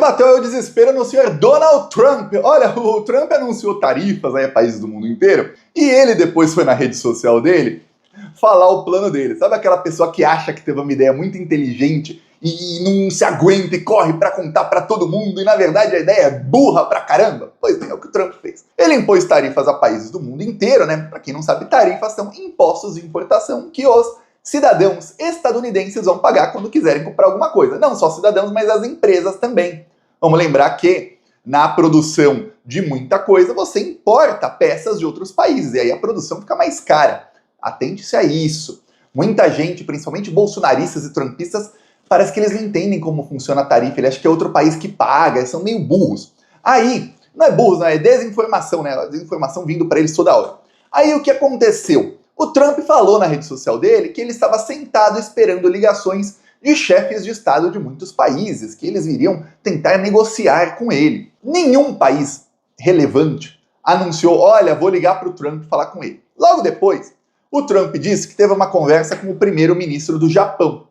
Bateu o desespero no senhor Donald Trump. Olha, o Trump anunciou tarifas aí a países do mundo inteiro e ele depois foi na rede social dele falar o plano dele. Sabe aquela pessoa que acha que teve uma ideia muito inteligente e não se aguenta e corre pra contar pra todo mundo e na verdade a ideia é burra pra caramba? Pois bem, é o que o Trump fez. Ele impôs tarifas a países do mundo inteiro, né? Pra quem não sabe, tarifas são impostos de importação que os cidadãos estadunidenses vão pagar quando quiserem comprar alguma coisa. Não só cidadãos, mas as empresas também. Vamos lembrar que na produção de muita coisa você importa peças de outros países e aí a produção fica mais cara. Atente-se a isso. Muita gente, principalmente bolsonaristas e trumpistas, parece que eles não entendem como funciona a tarifa. Ele acha que é outro país que paga, eles são meio burros. Aí, não é burros, não, é desinformação, né? Desinformação vindo para eles toda hora. Aí o que aconteceu? O Trump falou na rede social dele que ele estava sentado esperando ligações de chefes de Estado de muitos países, que eles viriam tentar negociar com ele. Nenhum país relevante anunciou, olha, vou ligar para o Trump falar com ele. Logo depois, o Trump disse que teve uma conversa com o primeiro-ministro do Japão.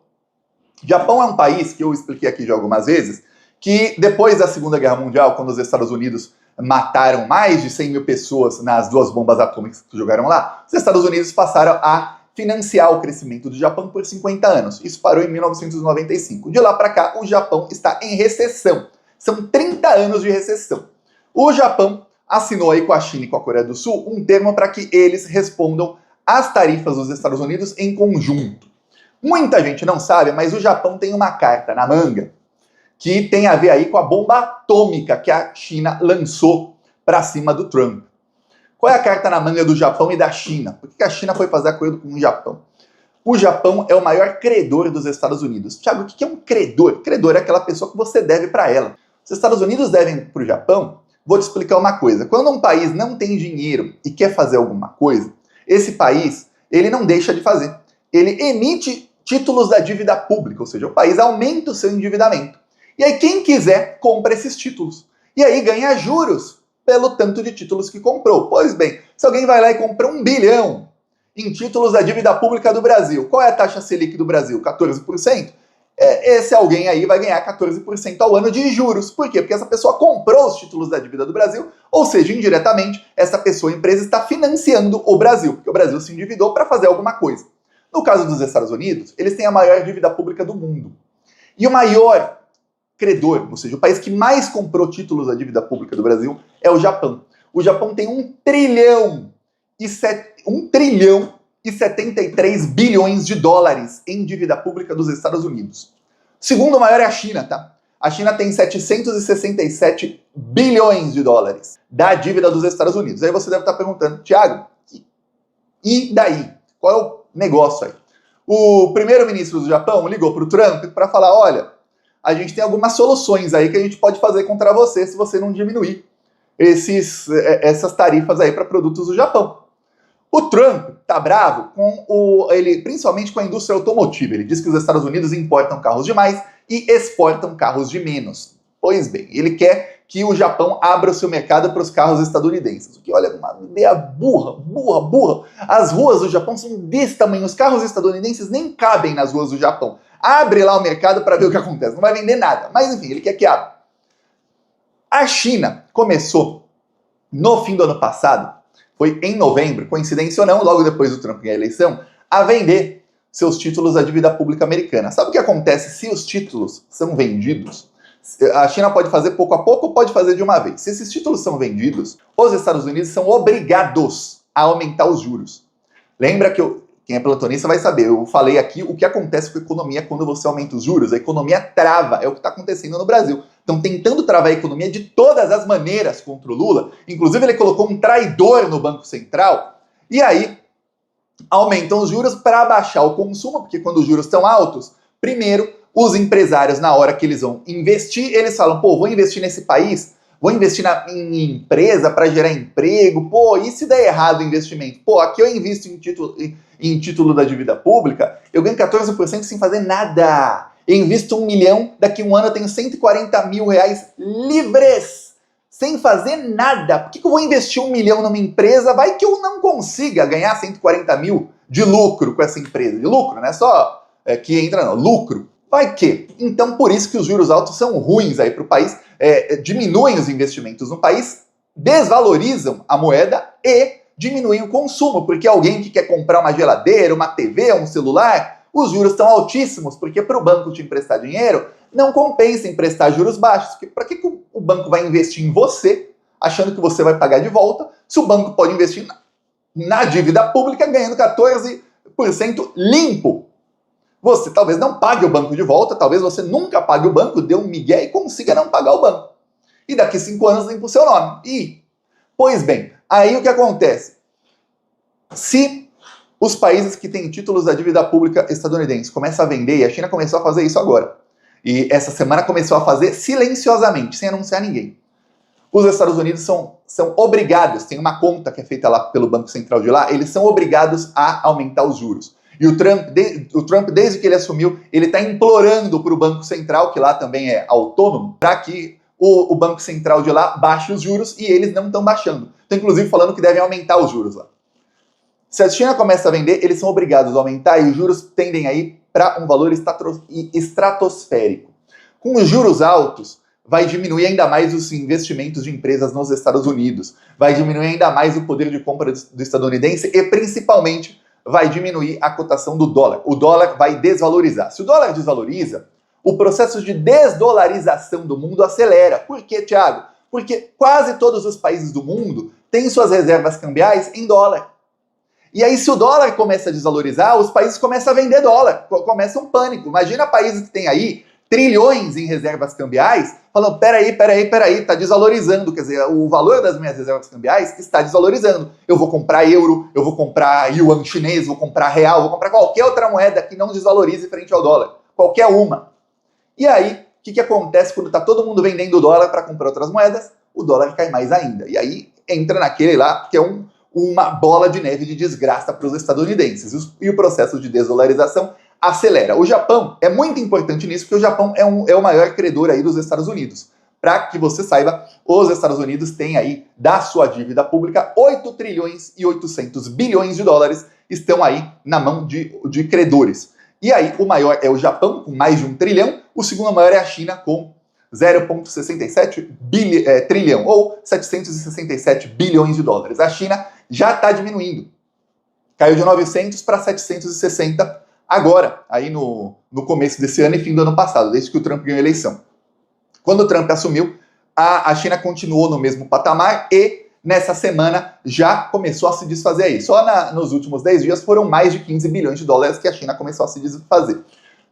O Japão é um país, que eu expliquei aqui já algumas vezes, que depois da Segunda Guerra Mundial, quando os Estados Unidos mataram mais de 100 mil pessoas nas 2 bombas atômicas que jogaram lá, os Estados Unidos passaram a financiar o crescimento do Japão por 50 anos. Isso parou em 1995. De lá para cá, o Japão está em recessão. São 30 anos de recessão. O Japão assinou aí com a China e com a Coreia do Sul um termo para que eles respondam às tarifas dos Estados Unidos em conjunto. Muita gente não sabe, mas o Japão tem uma carta na manga que tem a ver aí com a bomba atômica que a China lançou para cima do Trump. Qual é a carta na manga do Japão e da China? Por que a China foi fazer acordo com o Japão? O Japão é o maior credor dos Estados Unidos. Tiago, o que é um credor? Credor é aquela pessoa que você deve para ela. Os Estados Unidos devem para o Japão. Vou te explicar uma coisa. Quando um país não tem dinheiro e quer fazer alguma coisa, esse país, ele não deixa de fazer. Ele emite títulos da dívida pública, ou seja, o país aumenta o seu endividamento. E aí quem quiser compra esses títulos. E aí ganha juros pelo tanto de títulos que comprou. Pois bem, se alguém vai lá e compra 1 bilhão em títulos da dívida pública do Brasil, qual é a taxa Selic do Brasil? 14%? Esse alguém aí vai ganhar 14% ao ano de juros. Por quê? Porque essa pessoa comprou os títulos da dívida do Brasil, ou seja, indiretamente, essa pessoa, empresa, está financiando o Brasil, porque o Brasil se endividou para fazer alguma coisa. No caso dos Estados Unidos, eles têm a maior dívida pública do mundo. E o maior credor, ou seja, o país que mais comprou títulos da dívida pública do Brasil é o Japão. O Japão tem 1 trilhão e 73 bilhões de dólares em dívida pública dos Estados Unidos. O segundo maior é a China, tá? A China tem 767 bilhões de dólares da dívida dos Estados Unidos. Aí você deve estar perguntando, Tiago, e daí? Qual é o negócio aí? O primeiro-ministro do Japão ligou para o Trump para falar, olha, a gente tem algumas soluções aí que a gente pode fazer contra você se você não diminuir essas tarifas aí para produtos do Japão. O Trump tá bravo principalmente com a indústria automotiva. Ele diz que os Estados Unidos importam carros demais e exportam carros de menos. Pois bem, ele quer que o Japão abra o seu mercado para os carros estadunidenses. O que, olha, uma ideia burra. As ruas do Japão são desse tamanho. Os carros estadunidenses nem cabem nas ruas do Japão. Abre lá o mercado para ver o que acontece. Não vai vender nada. Mas enfim, ele quer que abra. A China começou no fim do ano passado, foi em novembro, coincidência ou não, logo depois do Trump ganhar a eleição, a vender seus títulos da dívida pública americana. Sabe o que acontece se os títulos são vendidos? A China pode fazer pouco a pouco ou pode fazer de uma vez. Se esses títulos são vendidos, os Estados Unidos são obrigados a aumentar os juros. Lembra que quem é platonista vai saber, eu falei aqui o que acontece com a economia quando você aumenta os juros. A economia trava, é o que está acontecendo no Brasil. Estão tentando travar a economia de todas as maneiras contra o Lula. Inclusive ele colocou um traidor no Banco Central. E aí aumentam os juros para baixar o consumo, porque quando os juros estão altos, primeiro, os empresários, na hora que eles vão investir, eles falam, pô, vou investir nesse país, vou investir em empresa para gerar emprego, pô, e se der errado o investimento? Pô, aqui eu invisto em título da dívida pública, eu ganho 14% sem fazer nada. Eu invisto 1 milhão, daqui a um ano eu tenho 140 mil reais livres, sem fazer nada. Por que eu vou investir 1 milhão numa empresa? Vai que eu não consiga ganhar 140 mil de lucro com essa empresa. De lucro, não é só que entra, não, lucro. Vai que. Então, por isso que os juros altos são ruins aí para o país, diminuem os investimentos no país, desvalorizam a moeda e diminuem o consumo, porque alguém que quer comprar uma geladeira, uma TV, um celular, os juros estão altíssimos, porque para o banco te emprestar dinheiro, não compensa emprestar juros baixos. Para que o banco vai investir em você, achando que você vai pagar de volta, se o banco pode investir na dívida pública ganhando 14% limpo? Você talvez não pague o banco de volta, talvez você nunca pague o banco, dê um migué e consiga não pagar o banco. E daqui 5 anos limpa o seu nome. Pois bem, aí o que acontece? Se os países que têm títulos da dívida pública estadunidense começam a vender, e a China começou a fazer isso agora, e essa semana começou a fazer silenciosamente, sem anunciar ninguém. Os Estados Unidos são obrigados, tem uma conta que é feita lá pelo Banco Central de lá, eles são obrigados a aumentar os juros. E o Trump, desde que ele assumiu, ele está implorando para o Banco Central, que lá também é autônomo, para que o Banco Central de lá baixe os juros, e eles não estão baixando. Estão inclusive falando que devem aumentar os juros lá. Se a China começa a vender, eles são obrigados a aumentar e os juros tendem a ir para um valor estratosférico. Com os juros altos, vai diminuir ainda mais os investimentos de empresas nos Estados Unidos, vai diminuir ainda mais o poder de compra do estadunidense e, principalmente, vai diminuir a cotação do dólar. O dólar vai desvalorizar. Se o dólar desvaloriza, o processo de desdolarização do mundo acelera. Por quê, Thiago? Porque quase todos os países do mundo têm suas reservas cambiais em dólar. E aí, se o dólar começa a desvalorizar, os países começam a vender dólar. Começa um pânico. Imagina países que têm aí trilhões em reservas cambiais, falando, peraí, tá desvalorizando. Quer dizer, o valor das minhas reservas cambiais está desvalorizando. Eu vou comprar euro, eu vou comprar yuan chinês, vou comprar real, vou comprar qualquer outra moeda que não desvalorize frente ao dólar. Qualquer uma. E aí, o que acontece quando está todo mundo vendendo dólar para comprar outras moedas? O dólar cai mais ainda. E aí, entra naquele lá, que é uma bola de neve de desgraça para os estadunidenses. E o processo de desdolarização acelera. O Japão é muito importante nisso, porque o Japão é o maior credor aí dos Estados Unidos. Para que você saiba, os Estados Unidos têm aí, da sua dívida pública, 8 trilhões e 800 bilhões de dólares estão aí na mão de credores. E aí, o maior é o Japão, com mais de 1 trilhão, o segundo maior é a China, com 0,67 trilhão, ou 767 bilhões de dólares. A China já está diminuindo. Caiu de 900 para 760 agora, aí no começo desse ano e fim do ano passado, desde que o Trump ganhou a eleição. Quando o Trump assumiu, a China continuou no mesmo patamar e, nessa semana, já começou a se desfazer aí. Só nos últimos 10 dias foram mais de 15 bilhões de dólares que a China começou a se desfazer.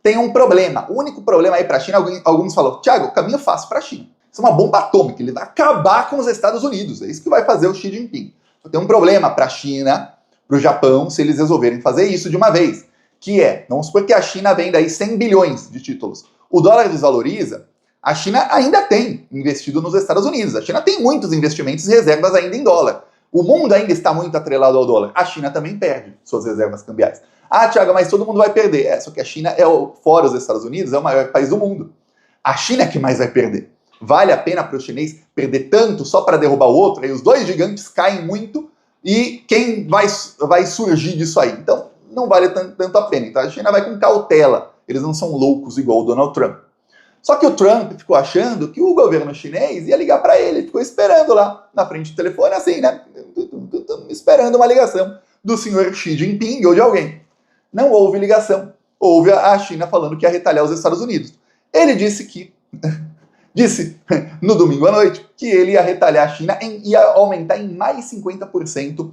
Tem um problema. O único problema aí para a China, alguns falam, Thiago, caminho fácil para a China. Isso é uma bomba atômica, ele vai acabar com os Estados Unidos. É isso que vai fazer o Xi Jinping. Tem um problema para a China, para o Japão, se eles resolverem fazer isso de uma vez. Que é, vamos supor que a China venda aí 100 bilhões de títulos. O dólar desvaloriza, a China ainda tem investido nos Estados Unidos. A China tem muitos investimentos e reservas ainda em dólar. O mundo ainda está muito atrelado ao dólar. A China também perde suas reservas cambiais. Ah, Thiago, mas todo mundo vai perder. Só que a China, fora os Estados Unidos, é o maior país do mundo. A China é que mais vai perder. Vale a pena para o chinês perder tanto só para derrubar o outro? Aí os dois gigantes caem muito e quem vai surgir disso aí? Então, não vale tanto a pena. Então, a China vai com cautela. Eles não são loucos igual o Donald Trump. Só que o Trump ficou achando que o governo chinês ia ligar para ele. Ele ficou esperando lá na frente do telefone, assim, né? Esperando uma ligação do senhor Xi Jinping ou de alguém. Não houve ligação. Houve a China falando que ia retalhar os Estados Unidos. Ele disse no domingo à noite que ele ia retalhar a China e ia aumentar em mais 50%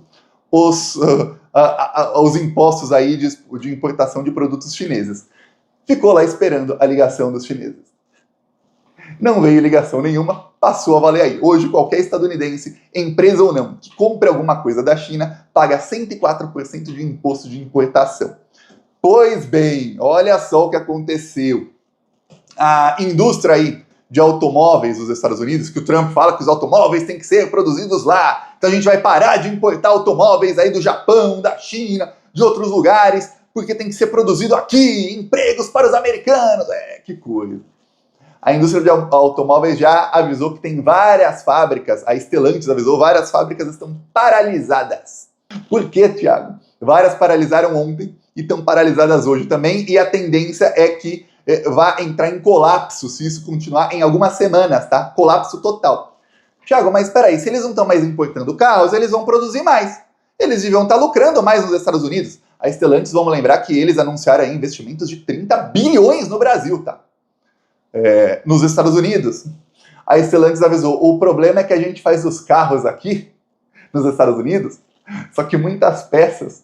os impostos aí de importação de produtos chineses. Ficou lá esperando a ligação dos chineses. Não veio ligação nenhuma, passou a valer aí. Hoje, qualquer estadunidense, empresa ou não, que compre alguma coisa da China, paga 104% de imposto de importação. Pois bem, olha só o que aconteceu. A indústria aí de automóveis dos Estados Unidos, que o Trump fala que os automóveis têm que ser produzidos lá, então a gente vai parar de importar automóveis aí do Japão, da China, de outros lugares, porque tem que ser produzido aqui, empregos para os americanos, que coisa. A indústria de automóveis já avisou que tem várias fábricas, a Stellantis avisou, várias fábricas estão paralisadas. Por quê, Thiago? Várias paralisaram ontem e estão paralisadas hoje também, e a tendência é que vai entrar em colapso se isso continuar em algumas semanas, tá? Colapso total. Thiago, mas peraí, se eles não estão mais importando carros, eles vão produzir mais. Eles deviam estar lucrando mais nos Estados Unidos. A Stellantis, vamos lembrar que eles anunciaram aí investimentos de 30 bilhões no Brasil, tá? Nos Estados Unidos. A Stellantis avisou, o problema é que a gente faz os carros aqui, nos Estados Unidos, só que muitas peças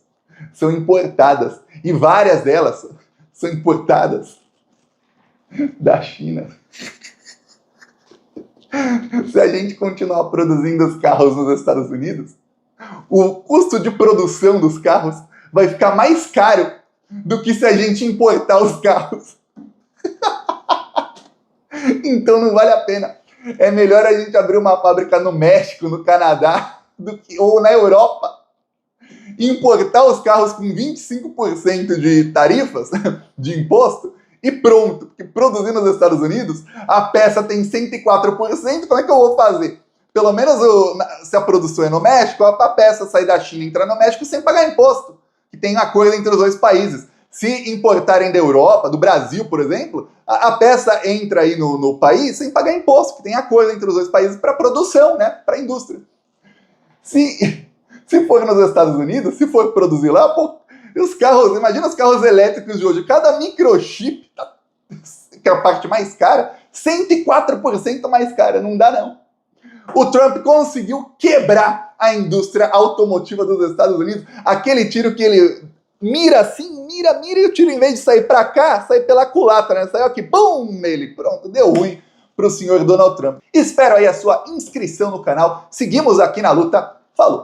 são importadas, e várias delas são importadas da China. Se a gente continuar produzindo os carros nos Estados Unidos, o custo de produção dos carros vai ficar mais caro do que se a gente importar os carros. Então não vale a pena. É melhor a gente abrir uma fábrica no México, no Canadá, ou na Europa, e importar os carros com 25% de tarifas, de imposto, e pronto. Porque produzir nos Estados Unidos, a peça tem 104%, como é que eu vou fazer? Pelo menos se a produção é no México, a peça sair da China e entrar no México sem pagar imposto, que tem acordo entre os dois países. Se importarem da Europa, do Brasil, por exemplo, a peça entra aí no país sem pagar imposto, que tem acordo entre os dois países para produção, né, para a indústria. Se for nos Estados Unidos, se for produzir lá, pô, os carros, imagina os carros elétricos de hoje, cada microchip, que é a parte mais cara, 104% mais cara, não dá não. O Trump conseguiu quebrar a indústria automotiva dos Estados Unidos, aquele tiro que ele mira assim, mira, e o tiro, em vez de sair pra cá, sai pela culatra, né? Saiu aqui, pum, nele, pronto, deu ruim pro senhor Donald Trump. Espero aí a sua inscrição no canal, seguimos aqui na luta, falou!